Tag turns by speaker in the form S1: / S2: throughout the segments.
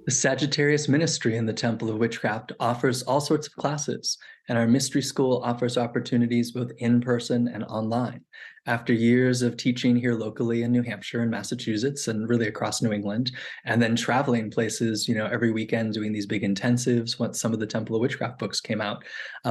S1: The Sagittarius Ministry in the Temple of Witchcraft offers all sorts of classes, and our mystery school offers opportunities both in person and online. After years of teaching here locally in New Hampshire and Massachusetts and really across New England, and then traveling places, every weekend doing these big intensives once some of the Temple of Witchcraft books came out,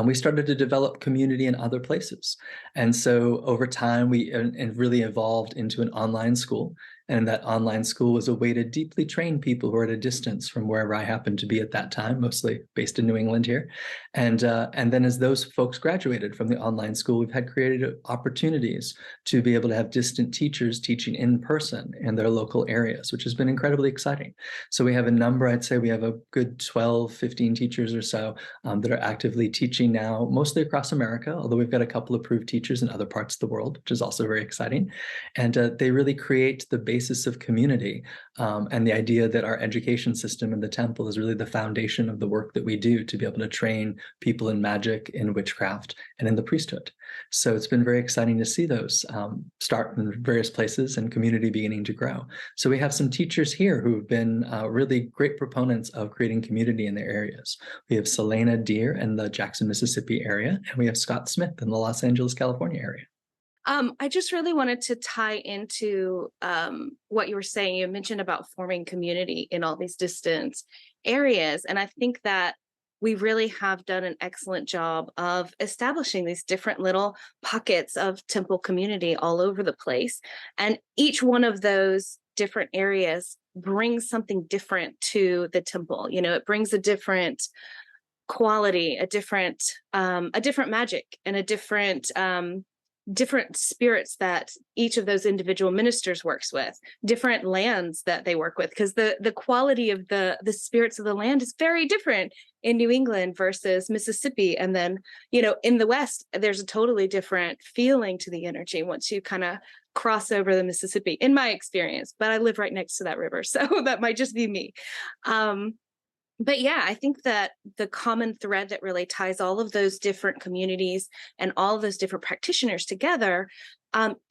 S1: we started to develop community in other places. And so over time, we and really evolved into an online school. And that online school was a way to deeply train people who are at a distance from wherever I happened to be at that time, mostly based in New England here. And then as those folks graduated from the online school, we've had created opportunities to be able to have distant teachers teaching in person in their local areas, which has been incredibly exciting. So we have a number, I'd say we have a good 12, 15 teachers or so that are actively teaching now, mostly across America, although we've got a couple approved teachers in other parts of the world, which is also very exciting. And they really create the basis of community, and the idea that our education system in the temple is really the foundation of the work that we do to be able to train people in magic, in witchcraft, and in the priesthood. So it's been very exciting to see those start in various places and community beginning to grow. So we have some teachers here who have been really great proponents of creating community in their areas. We have Sellena Dear in the Jackson, Mississippi area, and we have Scott Smith in the Los Angeles, California area.
S2: I just really wanted to tie into what you were saying. You mentioned about forming community in all these distant areas. And I think that we really have done an excellent job of establishing these different little pockets of temple community all over the place. And each one of those different areas brings something different to the temple. It brings a different quality, a different magic, and a different spirits that each of those individual ministers works with, different lands that they work with, because the quality of the spirits of the land is very different in New England versus Mississippi. And then, in the West, there's a totally different feeling to the energy once you kind of cross over the Mississippi, in my experience. But I live right next to that river, so that might just be me. But yeah, I think that the common thread that really ties all of those different communities and all of those different practitioners together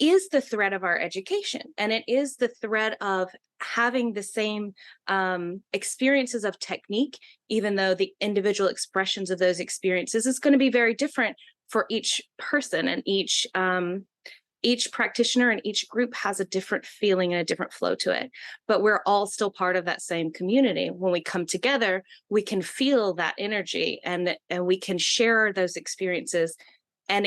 S2: is the thread of our education. And it is the thread of having the same experiences of technique, even though the individual expressions of those experiences is going to be very different for each person, and each practitioner and each group has a different feeling and a different flow to it. But we're all still part of that same community. When we come together, we can feel that energy, and we can share those experiences and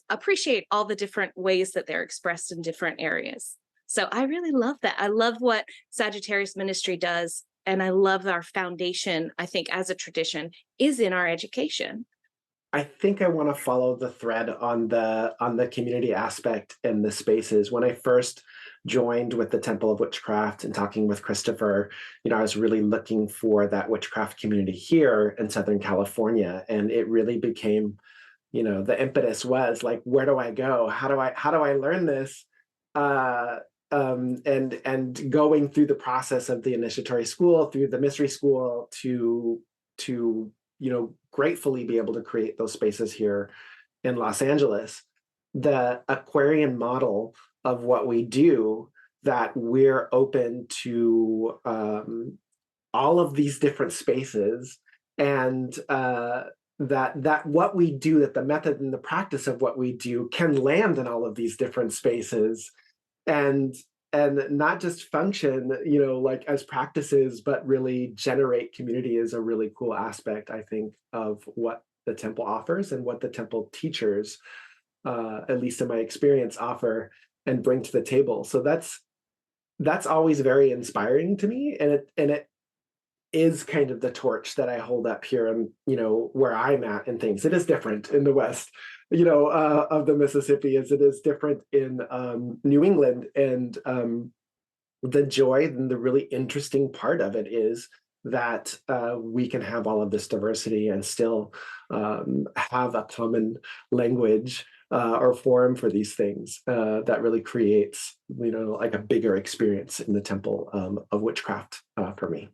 S2: appreciate all the different ways that they're expressed in different areas. So I really love that. I love what Sagittarius Ministry does. And I love our foundation, I think, as a tradition, is in our education.
S3: I think I want to follow the thread on the community aspect in the spaces. When I first joined with the Temple of Witchcraft and talking with Christopher, I was really looking for that witchcraft community here in Southern California, and it really became, the impetus was like, where do I go? How do I learn this? And going through the process of the initiatory school, through the mystery school, to gratefully be able to create those spaces here in Los Angeles. The Aquarian model of what we do, that we're open to all of these different spaces, and that what we do, that the method and the practice of what we do can land in all of these different spaces, and not just function, like as practices, but really generate community is a really cool aspect, I think, of what the temple offers and what the temple teachers, at least in my experience, offer and bring to the table. So that's always very inspiring to me, and it is kind of the torch that I hold up here, and where I'm at and things. It is different in the West, of the Mississippi, as it is different in New England. And the joy and the really interesting part of it is that we can have all of this diversity and still have a common language or forum for these things that really creates, like a bigger experience in the temple of witchcraft for me.